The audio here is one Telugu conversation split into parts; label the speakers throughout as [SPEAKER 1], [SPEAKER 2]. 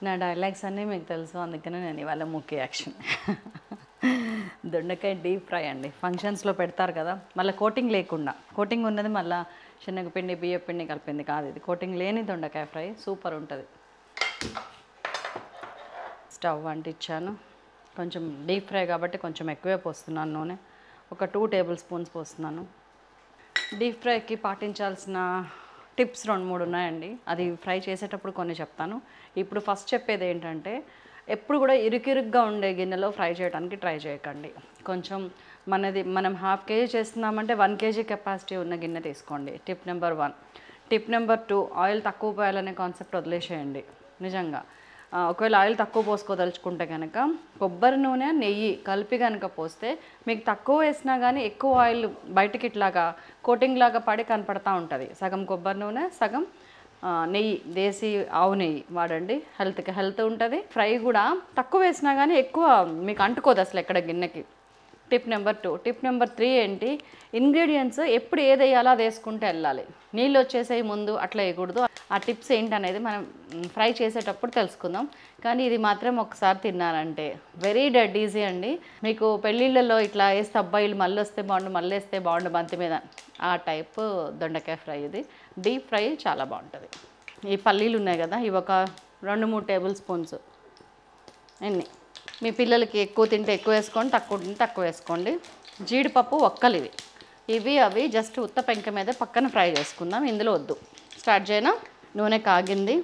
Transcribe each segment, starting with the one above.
[SPEAKER 1] నా డైలాగ్స్ అన్నీ మీకు తెలుసు, అందుకనే నేను ఇవాళ ముఖ్య యాక్షన్. దొండకాయ డీప్ ఫ్రై అండి. ఫంక్షన్స్లో పెడతారు కదా, మళ్ళీ కోటింగ్ లేకుండా. కోటింగ్ ఉన్నది మళ్ళీ శనగపిండి బియ్యపిండి కలిపింది కాదు, ఇది కోటింగ్ లేని దొండకాయ ఫ్రై సూపర్ ఉంటుంది. స్టవ్ అంటించాను. కొంచెం డీప్ ఫ్రై కాబట్టి కొంచెం ఎక్కువే పోస్తున్నాను నూనె, ఒక 2 టేబుల్ స్పూన్స్ పోస్తున్నాను. డీప్ ఫ్రైకి పాటించాల్సిన టిప్స్ 2-3 ఉన్నాయండి. అది ఫ్రై చేసేటప్పుడు కొన్ని చెప్తాను. ఇప్పుడు ఫస్ట్ చెప్పేది ఏంటంటే, ఎప్పుడు కూడా ఇరుకిరుగ్గా ఉండే గిన్నెలో ఫ్రై చేయడానికి ట్రై చేయకండి. కొంచెం మనం 1/2 kg చేస్తున్నామంటే 1 kg కెపాసిటీ ఉన్న గిన్నె తీసుకోండి. Tip number 1. Tip number 2, oil తక్కువ పోయాలనే కాన్సెప్ట్ వదిలేసేయండి. నిజంగా ఒకవేళ ఆయిల్ తక్కువ పోసుకోదలుచుకుంటే కనుక కొబ్బరి నూనె నెయ్యి కలిపి కనుక పోస్తే మీకు తక్కువ వేసినా కానీ ఎక్కువ ఆయిల్ బయటికి ఇట్లాగా కోటింగ్ లాగా పడి కనపడతా ఉంటుంది. సగం కొబ్బరి నూనె సగం నెయ్యి, దేశీ ఆవు నెయ్యి వాడండి. హెల్త్కి హెల్త్ ఉంటుంది. ఫ్రై కూడా తక్కువ వేసినా కానీ ఎక్కువ మీకు అంటుకోదు అసలు ఎక్కడ గిన్నెకి. Tip number 2. టిప్ నెంబర్ 3 ఏంటి, ఇంగ్రీడియంట్స్ ఎప్పుడు ఏది వేయాలో అది వేసుకుంటూ వెళ్ళాలి. నీళ్ళు వచ్చేసేవి ముందు అట్లా వేయకూడదు. ఆ టిప్స్ ఏంటనేది మనం ఫ్రై చేసేటప్పుడు తెలుసుకుందాం. కానీ ఇది మాత్రం ఒకసారి తిన్నారంటే వెరీ డెడ్ ఈజీ అండి. మీకు పెళ్ళిళ్ళలో ఇట్లా వేస్తే అబ్బాయిలు మళ్ళీ వస్తే బాగుండు, మళ్ళీ వేస్తే బాగుండు బంతి మీద, ఆ టైప్ దొండకాయ ఫ్రై ఇది. డీప్ ఫ్రై చాలా బాగుంటుంది. ఈ పల్లీలు ఉన్నాయి కదా, ఇవి ఒక 2-3 టేబుల్ స్పూన్స్. ఎన్ని మీ పిల్లలకి ఎక్కువ తింటే ఎక్కువ వేసుకోండి, తక్కువ తింటే తక్కువ వేసుకోండి. జీడిపప్పు ఒక్కలు ఇవి అవి జస్ట్ ఉత్త పెంక మీద పక్కన ఫ్రై చేసుకుందాం. ఇందులో వద్దు. స్టార్ట్ చేయనా? నూనె కాగింది.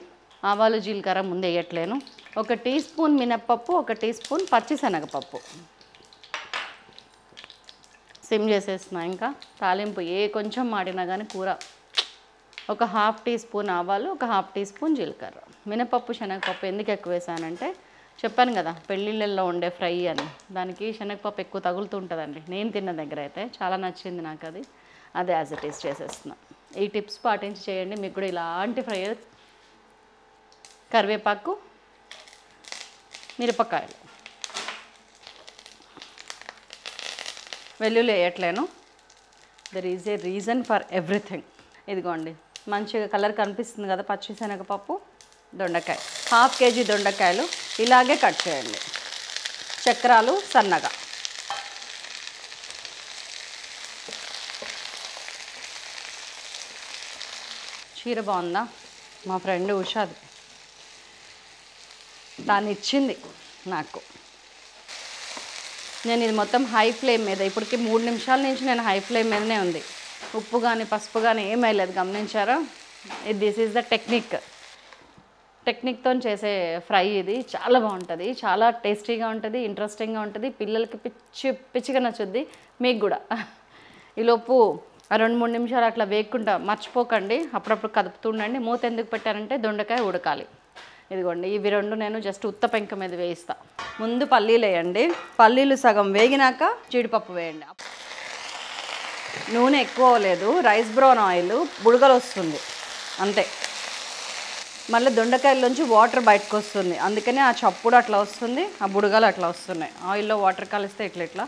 [SPEAKER 1] ఆవాలు జీలకర్ర ముందు వేయట్లేను. 1 టీ స్పూన్ మినప్పప్పు, 1 టీ స్పూన్ పచ్చిశనగపప్పు. సిమ్ చేసేస్తున్నా. ఇంకా తాలింపు కొంచెం మాడినా కానీ కూర. 1/2 టీ స్పూన్ ఆవాలు, 1/2 టీ స్పూన్ జీలకర్ర. మినపప్పు శనగపప్పు ఎందుకు ఎక్కువ వేసానంటే, చెప్పాను కదా పెళ్ళిళ్ళల్లో ఉండే ఫ్రై అని, దానికి శనగపప్పు ఎక్కువ తగులుతుంటుందండి. నేను తిన్న దగ్గర అయితే చాలా నచ్చింది నాకు అది. అదే యాజ్ ఇట్ ఈస్ చేసేస్తున్నా. ఈ టిప్స్ పాటించి చేయండి, మీకు కూడా ఇలాంటి ఫ్రై. కరివేపాకు, మిరపకాయలు, వెల్లుల్లి వేయట్లేను. There is a reason for everything. ఇదిగోండి మంచిగా కలర్ కనిపిస్తుంది కదా, పచ్చిశనగపప్పు, దొండకాయ. 1/2 kg దొండకాయలు ఇలాగే కట్ చేయండి. చక్రాలు సన్నగా. చీర బాగుందా? మా ఫ్రెండ్ ఉషాది, తాను ఇచ్చింది నాకు. నేను ఇది మొత్తం హై ఫ్లేమ్ మీద, ఇప్పటికి 3 నిమిషాల నుంచి నేను హై ఫ్లేమ్ మీదనే ఉంది. ఉప్పు కానీ పసుపు కానీ ఏం వేయలేదు, గమనించారా? దిస్ ఈజ్ ద టెక్నిక్తో చేసే ఫ్రై. ఇది చాలా బాగుంటుంది, చాలా టేస్టీగా ఉంటుంది, ఇంట్రెస్టింగ్గా ఉంటుంది. పిల్లలకి పిచ్చిగా నచ్చుద్ది, మీకు కూడా. ఈలోపు 2-3 నిమిషాలు అట్లా వేయకుండా మర్చిపోకండి, అప్పుడప్పుడు కదుపుతుండండి. మూత ఎందుకు పెట్టారంటే దొండకాయ ఉడకాలి. ఇదిగోండి ఇవి 2 నేను జస్ట్ ఉత్త పెంక మీద వేయిస్తా. ముందు పల్లీలు వేయండి. పల్లీలు సగం వేగినాక జీడిపప్పు వేయండి. నూనె ఎక్కువ లేదు, రైస్ బ్రౌన్ ఆయిల్, బుడగలు వస్తుంది అంతే. మళ్ళీ దొండకాయల్లోంచి వాటర్ బయటకు వస్తుంది, అందుకనే ఆ చప్పుడు అట్లా వస్తుంది, ఆ బుడగలు అట్లా వస్తున్నాయి. ఆయిల్లో వాటర్ కలిస్తే ఇట్లా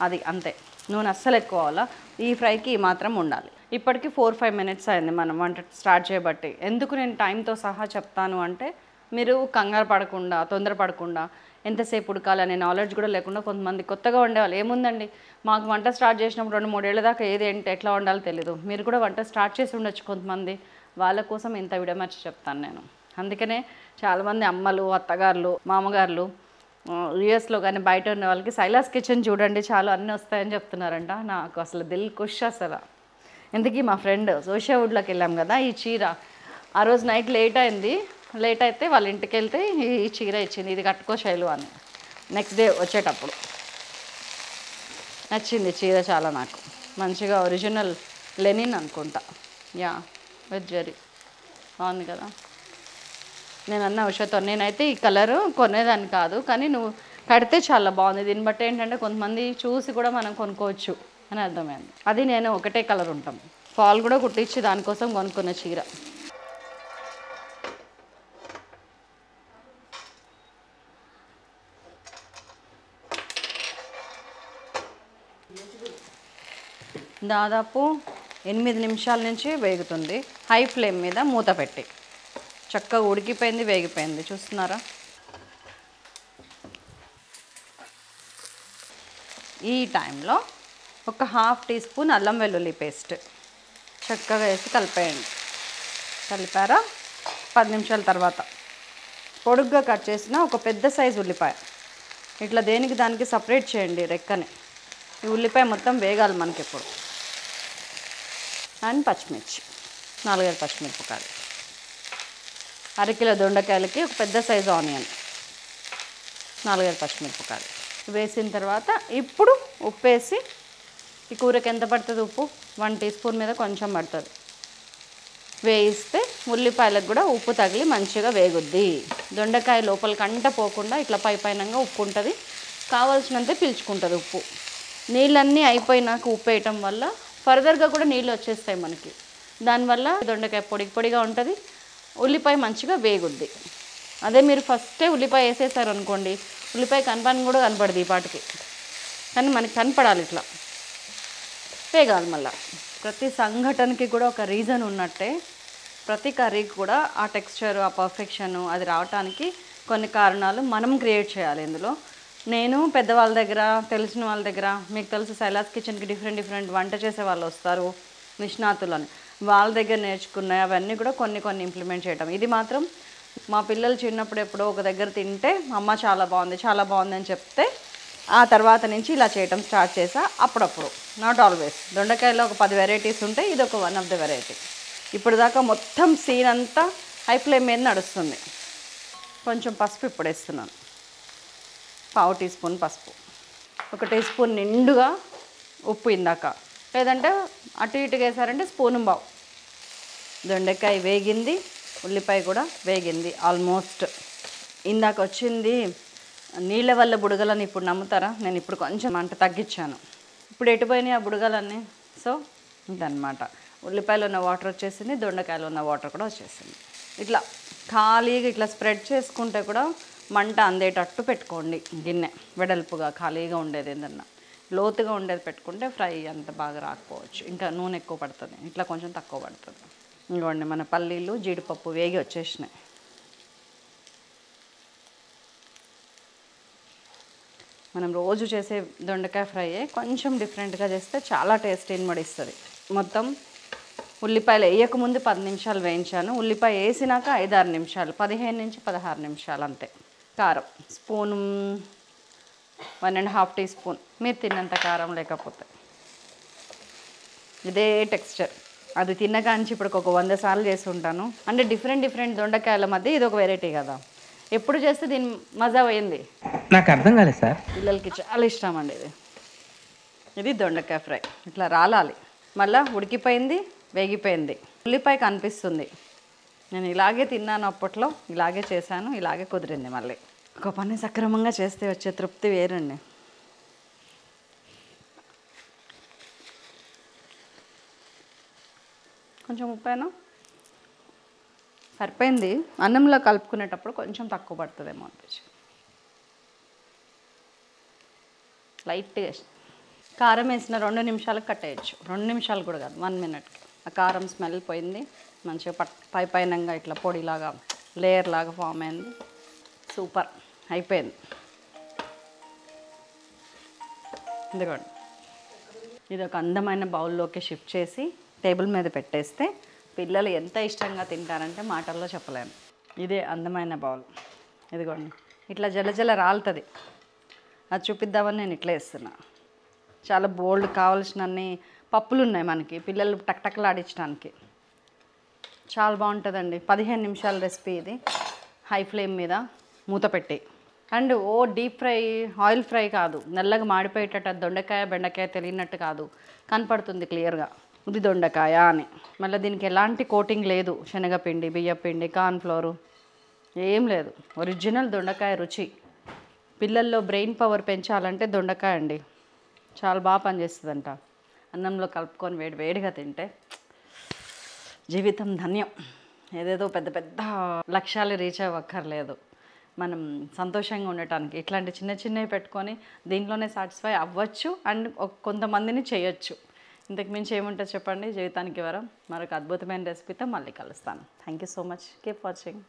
[SPEAKER 1] అది అంతే. నూనె అస్సలు ఎక్కువ అవ్వాలా. ఈ ఫ్రైకి మాత్రం ఉండాలి. ఇప్పటికి 4-5 మినిట్స్ అయింది మనం వంట స్టార్ట్ చేయబట్టి. ఎందుకు నేను టైంతో సహా చెప్తాను అంటే, మీరు కంగారు పడకుండా, తొందరపడకుండా, ఎంతసేపు ఉడకాలనే నాలెడ్జ్ కూడా లేకుండా కొంతమంది కొత్తగా వండేవాళ్ళు, ఏముందండి మాకు వంట స్టార్ట్ చేసినప్పుడు 2-3 ఏళ్ళ దాకా ఏదేంటి ఎట్లా వండాలో తెలియదు. మీరు కూడా వంట స్టార్ట్ చేసి ఉండొచ్చు కొంతమంది. వాళ్ళ కోసం ఇంత విడమర్చి చెప్తాను నేను. అందుకనే చాలామంది అమ్మలు, అత్తగారులు, మామగారులు యూఎస్లో కానీ బయట ఉన్న వాళ్ళకి సైలాస్ కిచెన్ చూడండి చాలు అన్నీ వస్తాయని చెప్తున్నారంట. నాకు అసలు దిల్ ఖుష్ అసలు. ఎందుకు మా ఫ్రెండ్ సోషియావుడ్లోకి వెళ్ళాం కదా, ఈ చీర ఆ రోజు నైట్ లేట్ అయింది. లేట్ అయితే వాళ్ళ ఇంటికి వెళ్తే ఈ చీర ఇచ్చింది, ఇది కట్టుకో శైలు అని. నెక్స్ట్ డే వచ్చేటప్పుడు నచ్చింది చీర చాలా నాకు. మంచిగా ఒరిజినల్ లెనిన్ అనుకుంటా, యా, విత్ జరీ బాగుంది కదా. నేను అన్న ఉషతో, నేనైతే ఈ కలరు కొనేదాన్ని కాదు, కానీ నువ్వు కడితే చాలా బాగుంది. దీన్ని బట్టి ఏంటంటే కొంతమంది చూసి కూడా మనం కొనుక్కోవచ్చు అని అర్థమైంది. అది నేను ఒకటే కలర్ ఉంటాం. ఫాల్ కూడా కుట్టించి దానికోసం కొనుక్కున్న చీర. దాదాపు 8 నిమిషాల నుంచి వేగుతుంది. హై ఫ్లేమ్ మీద మూత పెట్టి చక్కగా ఉడికిపోయింది, వేగిపోయింది. చూస్తున్నారా? ఈ టైంలో ఒక హాఫ్ టీ స్పూన్ అల్లం వెల్లుల్లి పేస్ట్ చక్కగా వేసి కలిపేయండి. కలిపారా? 10 నిమిషాల తర్వాత పొడుగ్గా కట్ చేసిన ఒక పెద్ద సైజు ఉల్లిపాయ ఇట్లా దేనికి దానికి సపరేట్ చేయండి రెక్కని. ఈ ఉల్లిపాయ మొత్తం వేగాలి మనకి ఇప్పుడు. అండ్ పచ్చిమిర్చి 4-5 పచ్చిమిరపకాయలు, అరకిలో దొండకాయలకి ఒక పెద్ద సైజు ఆనియన్, 4-5 పచ్చిమిరపకాయలు వేసిన తర్వాత ఇప్పుడు ఉప్పు వేసి, ఈ కూరకి ఎంత పడుతుంది ఉప్పు? 1 టీ స్పూన్ మీద కొంచెం పడుతుంది. వేయిస్తే ఉల్లిపాయలకు కూడా ఉప్పు తగిలి మంచిగా వేగుద్ది. దొండకాయ లోపలికి అంట పోకుండా ఇట్లా పైనంగా ఉప్పు ఉంటుంది, కావాల్సినంతే పీల్చుకుంటుంది ఉప్పు. నీళ్ళన్నీ అయిపోయినాక ఉప్పు వేయటం వల్ల ఫర్దర్గా కూడా నీళ్ళు వచ్చేస్తాయి మనకి. దానివల్ల దొండకాయ పొడిగా ఉంటుంది, ఉల్లిపాయ మంచిగా వేగుద్ది. అదే మీరు ఫస్టే ఉల్లిపాయ వేసేసారు అనుకోండి, ఉల్లిపాయ కూడా కనపడదు ఈ పాటికి. కానీ మనకి కనపడాలి, ఇట్లా వేగాలి. మళ్ళీ ప్రతి సంఘటనకి కూడా ఒక రీజన్ ఉన్నట్టే ప్రతి కర్రీకి కూడా ఆ టెక్స్చర్, ఆ పర్ఫెక్షను అది రావటానికి కొన్ని కారణాలు మనం క్రియేట్ చేయాలి ఇందులో. నేను పెద్దవాళ్ళ దగ్గర, తెలిసిన వాళ్ళ దగ్గర, మీకు తెలుసు సైలాస్ కిచెన్కి డిఫరెంట్ వంట చేసే వాళ్ళు వస్తారు నిష్ణాతులని, వాళ్ళ దగ్గర నేర్చుకున్నాయి అవన్నీ కూడా కొన్ని ఇంప్లిమెంట్ చేయటం. ఇది మాత్రం మా పిల్లలు చిన్నప్పుడు ఎప్పుడో ఒక దగ్గర తింటే అమ్మ చాలా బాగుంది అని చెప్తే ఆ తర్వాత నుంచి ఇలా చేయటం స్టార్ట్ చేసా. అప్పుడప్పుడు, నాట్ ఆల్వేస్. దొండకాయలో ఒక 10 వెరైటీస్ ఉంటాయి, ఇది ఒక 1 ఆఫ్ ద వెరైటీ. ఇప్పుడు దాకా మొత్తం సీన్ అంతా హై ఫ్లేమ్ మీద నడుస్తుంది. కొంచెం పసుపు ఇప్పుడు వేస్తున్నాను, 1/2 టీ స్పూన్ పసుపు, 1 టీ స్పూన్ నిండుగా ఉప్పు ఇందాక, లేదంటే అటు ఇటుగా వేసారంటే స్పూను బావు. దొండకాయ వేగింది, ఉల్లిపాయ కూడా వేగింది ఆల్మోస్ట్. ఇందాక వచ్చింది నీళ్ళ వల్ల బుడగలని ఇప్పుడు నమ్ముతారా? నేను ఇప్పుడు కొంచెం మంట తగ్గించాను. ఇప్పుడు ఎటుపోయినాయి ఆ బుడగలన్నీ? సో ఇదన్నమాట. ఉల్లిపాయలో ఉన్న వాటర్ వచ్చేసింది, దొండకాయలో ఉన్న వాటర్ కూడా వచ్చేసింది. ఇట్లా ఖాళీగా ఇట్లా స్ప్రెడ్ చేసుకుంటే కూడా మంట అందేటట్టు పెట్టుకోండి. గిన్నె వెడల్పుగా ఖాళీగా ఉండేది, ఏదన్నా లోతుగా ఉండేది పెట్టుకుంటే ఫ్రై అంత బాగా రాకపోవచ్చు, ఇంకా నూనె ఎక్కువ పడుతుంది. ఇట్లా కొంచెం తక్కువ పడుతుంది. ఇంకోండి మన పల్లీలు జీడిపప్పు వేగి వచ్చేసినాయి. మనం రోజు చేసే దొండకాయ ఫ్రైయే కొంచెం డిఫరెంట్గా చేస్తే చాలా టేస్ట్ ఇన్మడిస్తుంది. మొత్తం ఉల్లిపాయలు వేయకముందు 10 నిమిషాలు వేయించాను, ఉల్లిపాయ వేసినాక 5-6 నిమిషాలు, 15 నుంచి 16 నిమిషాలు అంతే. కారం స్పూను 1.5 టీ స్పూన్, మీరు తిన్నంత కారం లేకపోతే. ఇదే టెక్స్చర్ అది తిన్నకాంచి ఇప్పుడు ఒక 100 సార్లు చేసి ఉంటాను. అంటే డిఫరెంట్ దొండకాయల మధ్య ఇది ఒక వెరైటీ కదా, ఎప్పుడు చేస్తే దీని మజా పోయింది.
[SPEAKER 2] నాకు అర్థం కాలేదు సార్.
[SPEAKER 1] పిల్లలకి చాలా ఇష్టం అండి ఇది. ఇది దొండకాయ ఫ్రై ఇట్లా రాలాలి. మళ్ళీ ఉడికిపోయింది, వేగిపోయింది, ఉల్లిపాయ కనిపిస్తుంది. నేను ఇలాగే తిన్నాను అప్పట్లో, ఇలాగే చేశాను, ఇలాగే కుదిరింది. మళ్ళీ ఒక పని సక్రమంగా చేస్తే వచ్చే తృప్తి వేరండి. కొంచెం ఉప్పేనా సరిపోయింది. అన్నంలో కలుపుకునేటప్పుడు కొంచెం తక్కువ పడుతుందేమో అనిపించి లైట్గా కారం వేసిన 2 నిమిషాలకు కట్టేయచ్చు. 2 నిమిషాలు కూడా కాదు, 1 మినిట్కి. ఆ కారం స్మెల్ పోయింది, మంచిగా పైనంగా ఇట్లా పొడిలాగా లేయర్ లాగా ఫామ్ అయింది. సూపర్ అయిపోయింది. ఇదిగోండి, ఇది ఒక అందమైన బౌల్లోకి షిఫ్ట్ చేసి టేబుల్ మీద పెట్టేస్తే పిల్లలు ఎంత ఇష్టంగా తింటారంటే మాటల్లో చెప్పలేను. ఇదే అందమైన బౌల్. ఇదిగోండి, ఇట్లా జల రాలుతుంది. అది చూపిద్దామని నేను ఇట్లా వేస్తున్నా. చాలా బోల్డ్, కావాల్సినన్ని పప్పులు ఉన్నాయి మనకి, పిల్లలు టక్టక్లాడించడానికి చాలా బాగుంటుందండి. 15 నిమిషాల రెసిపీ ఇది, హై ఫ్లేమ్ మీద మూత పెట్టి. And deep fry, oil fry కాదు, నల్లగా మాడిపోయేటట్టు దొండకాయ బెండకాయ తెలియనట్టు కాదు, కనపడుతుంది క్లియర్గా ఇది దొండకాయ అని. మళ్ళీ దీనికి ఎలాంటి కోటింగ్ లేదు, శనగపిండి, బియ్యపిండి, కార్న్ఫ్లోరు ఏం లేదు. ఒరిజినల్ దొండకాయ రుచి. పిల్లల్లో బ్రెయిన్ పవర్ పెంచాలంటే దొండకాయ అండి చాలా బాగా పనిచేస్తుందంట. అన్నంలో కలుపుకొని వేడిగా తింటే జీవితం ధన్యం. ఏదేదో పెద్ద లక్ష్యాలు రీచ్ అవ్వక్కర్లేదు. మనం సంతోషంగా ఉండటానికి ఇట్లాంటి చిన్నవి పెట్టుకొని దీంట్లోనే సాటిస్ఫై అవ్వచ్చు. అండ్ కొంతమందిని చేయొచ్చు. ఇంతకు మించి ఏముంటుంది చెప్పండి. జీవితానికి వరం. మరొక అద్భుతమైన రెసిపీతో మళ్ళీ కలుస్తాను. Thank you so much. Keep watching.